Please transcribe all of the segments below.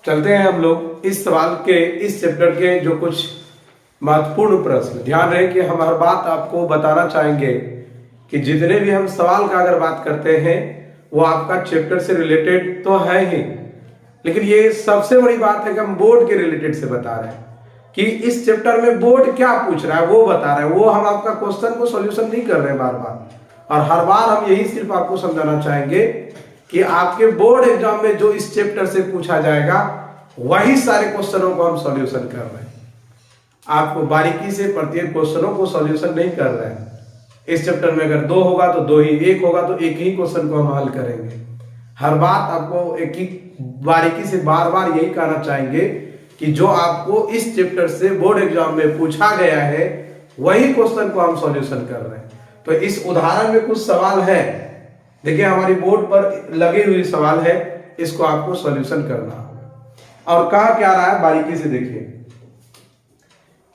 चलते हैं हम लोग इस सवाल के, इस चैप्टर के जो कुछ महत्वपूर्ण प्रश्न। ध्यान रहे कि हम हर बात आपको बताना चाहेंगे कि जितने भी हम सवाल का अगर बात करते हैं वो आपका चैप्टर से रिलेटेड तो है ही, लेकिन ये सबसे बड़ी बात है कि हम बोर्ड के रिलेटेड से बता रहे हैं कि इस चैप्टर में बोर्ड क्या पूछ रहा है वो बता रहे हैं। वो हम आपका क्वेश्चन को सॉल्यूशन नहीं कर रहे हैं बार बार, और हर बार हम यही सिर्फ आपको समझाना चाहेंगे कि आपके बोर्ड एग्जाम में जो इस चैप्टर से पूछा जाएगा वही सारे क्वेश्चनों को हम सॉल्यूशन कर रहे हैं। आपको बारीकी से प्रत्येक क्वेश्चनों को सॉल्यूशन नहीं कर रहे हैं। इस चैप्टर में अगर 2 होगा तो 2 ही, 1 होगा तो 1 ही क्वेश्चन को हम हल करेंगे। हर बात आपको एक ही बारीकी से बार बार यही कहना चाहेंगे कि जो आपको इस चैप्टर से बोर्ड एग्जाम में पूछा गया है वही क्वेश्चन को हम सॉल्यूशन कर रहे हैं। तो इस उदाहरण में कुछ सवाल है, देखिए हमारी बोर्ड पर लगे हुए सवाल है, इसको आपको सॉल्यूशन करना होगा। और कहा क्या रहा है बारीकी से देखिए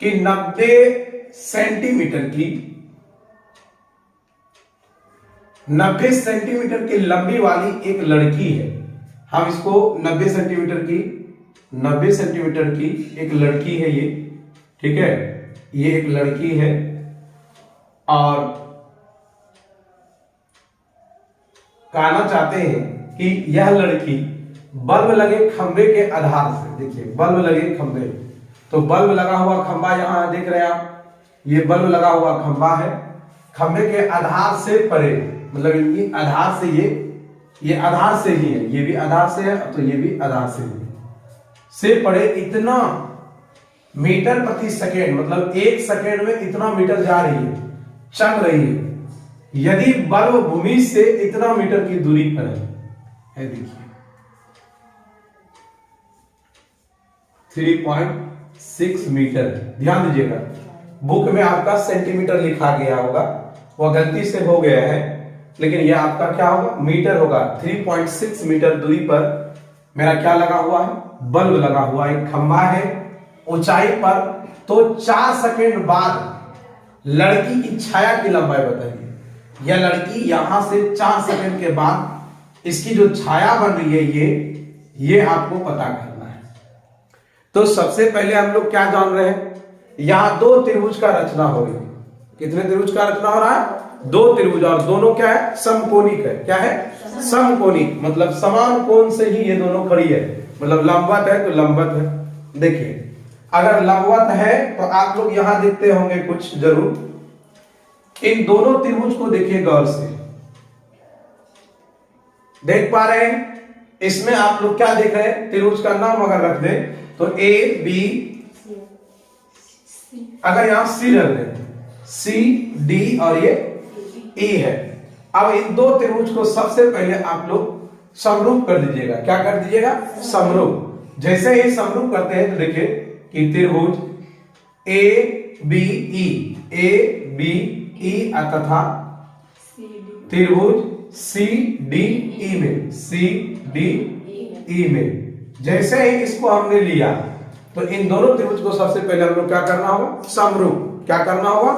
कि 90 सेंटीमीटर की लंबी वाली एक लड़की है। हम इसको 90 सेंटीमीटर की एक लड़की है ये, ठीक है, ये एक लड़की है और कहना चाहते हैं कि यह लड़की बल्ब लगे खंबे के आधार से, देखिए बल्ब लगे खंबे, तो बल्ब लगा हुआ खंबा यहां देख रहे हैं आप, ये बल्ब लगा हुआ खंबा है, खंबे के आधार से परे, मतलब ये आधार से ये आधार से ही है, ये भी आधार से है तो ये भी आधार से ही से पड़े इतना मीटर प्रति सेकेंड, मतलब 1 सेकेंड में इतना मीटर जा रही है, चल रही है, यदि बल्ब भूमि से इतना मीटर की दूरी पर है देखिए 3.6 मीटर। ध्यान दीजिएगा, बुक में आपका सेंटीमीटर लिखा गया होगा, वह गलती से हो गया है, लेकिन यह आपका क्या होगा, मीटर होगा। 3.6 मीटर दूरी पर मेरा क्या लगा हुआ है, बल्ब लगा हुआ है, खंबा है ऊंचाई पर। तो 4 सेकेंड बाद लड़की की छाया की लंबाई बताइए। यह लड़की यहां से 4 सेकेंड के बाद इसकी जो छाया बन रही है ये आपको पता करना है। तो सबसे पहले हम लोग क्या जान रहे हैं, यहां 2 त्रिभुज का रचना हो रही है। कितने त्रिभुज का रचना हो रहा है, 2 त्रिभुज, और दोनों क्या है, समकोणिक है। क्या है, समकोणिक, मतलब समान कोण से ही ये दोनों खड़ी है, मतलब लंबवत है तो लंबवत है। देखिए अगर लंबवत है तो आप लोग यहां देखते होंगे कुछ जरूर, इन दोनों त्रिभुज को देखिए गौर से, देख पा रहे हैं, इसमें आप लोग क्या देख रहे हैं, त्रिभुज का नाम अगर रख दें तो A B, अगर यहां C रख दें, C D और ये E है। अब इन 2 त्रिभुज को सबसे पहले आप लोग समरूप कर दीजिएगा। क्या कर दीजिएगा, समरूप। जैसे ही समरूप करते हैं तो देखिए कि त्रिभुज ABE तथा त्रिभुज CDE में जैसे ही इसको हमने लिया तो इन दोनों त्रिभुज को सबसे पहले हम लोग क्या करना होगा, समरूप। क्या करना होगा,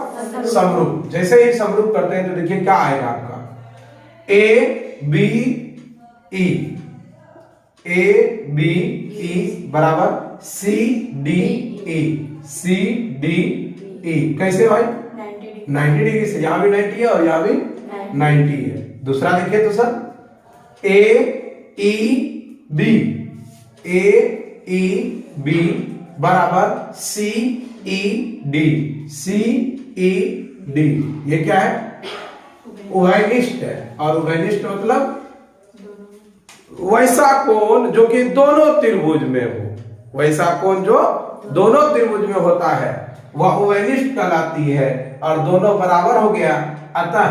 समरूप। जैसे ही समरूप करते हैं तो देखिए क्या आएगा आपका, ABE बराबर CDE। कैसे भाई, 90 डिग्री से, यहां भी 90 है और यहां भी 90 है। दूसरा देखिए तो सर AEB बराबर CED। ये क्या है, उभयनिष्ठ है, और उभयनिष्ठ मतलब वैसा कोण जो कि दोनों त्रिभुज में हो, वैसा कोण जो दोनों त्रिभुज में होता है वह उभयनिष्ठ कहलाती है, और दोनों बराबर हो गया, अतः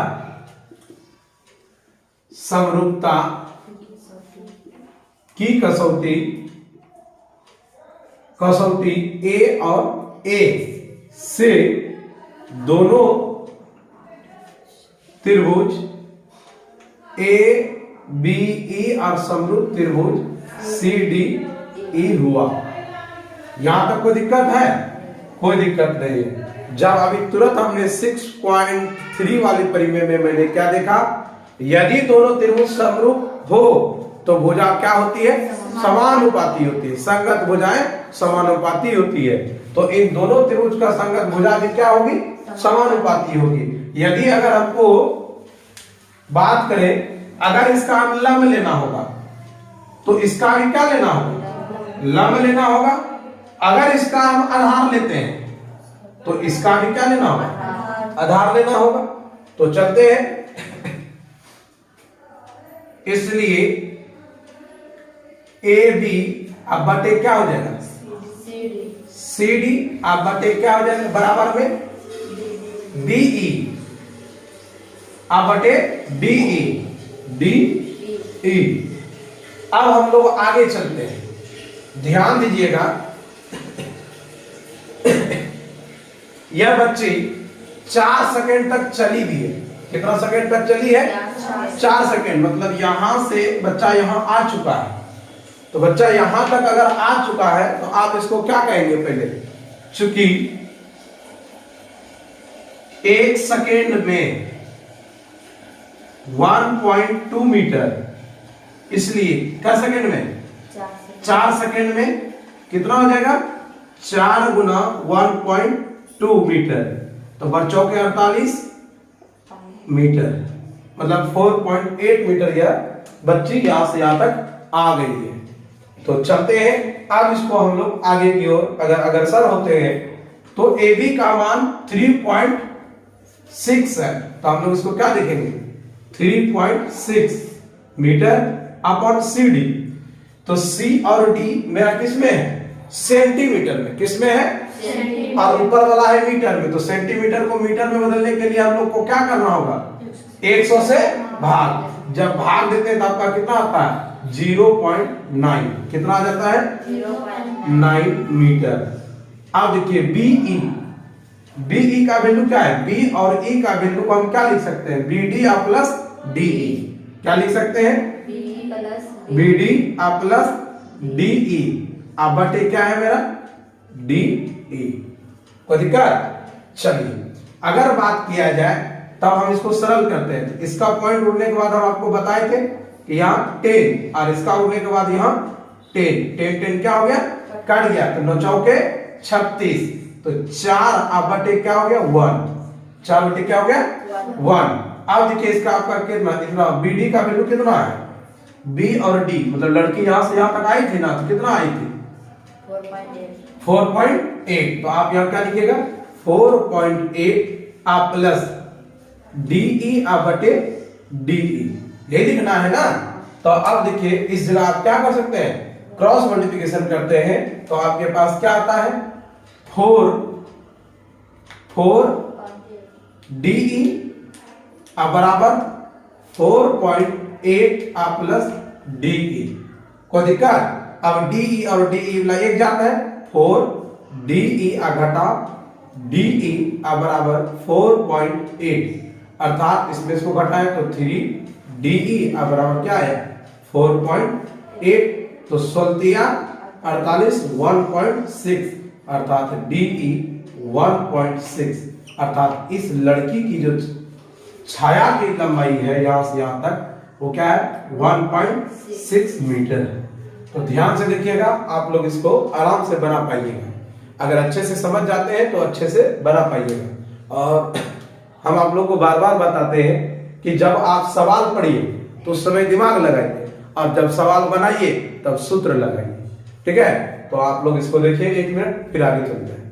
समरूपता की कसौटी A और A से दोनों त्रिभुज ABE और समरूप त्रिभुज CDE हुआ। यहां तक कोई दिक्कत है, कोई दिक्कत नहीं है। जब अभी तुरंत हमने 6.3 वाली परिमेय में मैंने क्या देखा, यदि दोनों त्रिभुज समरूप हो तो भुजा क्या होती है? समानुपाती होती है। संगत भुजाएं समानुपाती होती है। तो इन दोनों त्रिभुज का संगत भुजा भी क्या होगी? समानुपाती होगी। यदि अगर हमको बात करें, अगर इसका हम लंब लेना होगा तो इसका भी क्या लेना होगा? लंब लेना होगा। अगर इसका हम आधार लेते हैं तो इसका भी क्या लेना होगा? आधार लेना होगा। तो चलते हैं, इसलिए ए बी अब बटे क्या हो जाएगा? सी डी अब बटे क्या हो जाएगा? बराबर में डी ई अब बटे डी ई। अब हम लोग आगे चलते हैं, ध्यान दीजिएगा। यह बच्ची 4 सेकंड तक चली भी है। कितना सेकंड तक चली है? 4 सेकंड। मतलब यहां से बच्चा यहां आ चुका है। तो बच्चा यहां तक अगर आ चुका है तो आप इसको क्या कहेंगे? पहले चूंकि 1 सेकंड में 1.2 मीटर, इसलिए क्या सेकंड में? 4 सेकंड में कितना हो जाएगा? 4 गुना 1.2 मीटर। तो बच्चों के 48 मीटर, मतलब 4.8 मीटर यह बच्ची यहां से यहां तक आ गई है। तो चलते हैं, अब इसको हम लोग आगे की ओर अगर अग्रसर होते हैं तो ए बी का मान 3.6 है। तो हम लोग इसको क्या देखेंगे? 3.6 मीटर अपॉन सी डी। तो सी और डी मेरा किस में है? सेंटीमीटर में। किस में है? और ऊपर वाला है मीटर में। तो सेंटीमीटर को मीटर में बदलने के लिए हम लोग को क्या करना होगा? 100 से भाग। जब भाग देते हैं तो आपका कितना आता है? 0.9। कितना आ जाता है? 0.9 मीटर। अब देखिए बीई, बीई का वैल्यू क्या है? बी और ई का वैल्यू को हम क्या लिख सकते हैं? बी डी आ प्लस डी ई। क्या लिख सकते हैं? बी डी आ प्लस डी ई। अब बटे क्या है मेरा? D E. कोई दिक्कत? चलिए, अगर बात किया जाए तब हम इसको सरल करते हैं। इसका पॉइंट उड़ने के बाद हम आपको बताए थे कि यहाँ 10 और इसका उड़ने के बाद यहाँ 10 क्या हो गया? कट गया। तो 9 चौके 36। तो 4 अब बटे क्या हो गया? 1। 4 बटे क्या हो गया? 1। अब देखिए इसका आपका कितना बी डी का वैल्यू कितना है? बी और डी मतलब लड़की यहां से यहां तक आई थी ना, तो कितना आई थी? 4.8। तो आप यहां क्या लिखिएगा? 4.8 आप प्लस डीई आप बटे डीई, यही लिखना है ना। तो अब देखिए इस जगह आप क्या कर सकते हैं? क्रॉस मल्टीप्लिकेशन करते हैं तो आपके पास क्या आता है? 4 डीई अब बराबर 4.8 आप प्लस डीई। कोई दिक्कत? अब डीई और डीई वाला एक जाता है। 4 डीई आ घटा डीई आ बराबर 4.8, अर्थात इसमें इसको घटाएं तो 3 डीई आ बराबर क्या है? 4.8। तो 16 48 1.6 अर्थात डीई 1.6। अर्थात इस लड़की की जो छाया की लंबाई है यहां से यहां तक वो क्या है? 1.6 मीटर है। तो ध्यान से देखिएगा, आप लोग इसको आराम से बना पाइएगा। अगर अच्छे से समझ जाते हैं तो अच्छे से बना पाइएगा। और हम आप लोग को बार बार बताते हैं कि जब आप सवाल पढ़िए तो उस समय दिमाग लगाइए, और जब सवाल बनाइए तब सूत्र लगाइए। ठीक है? तो आप लोग इसको देखिए 1 मिनट, फिर आगे चलते हैं।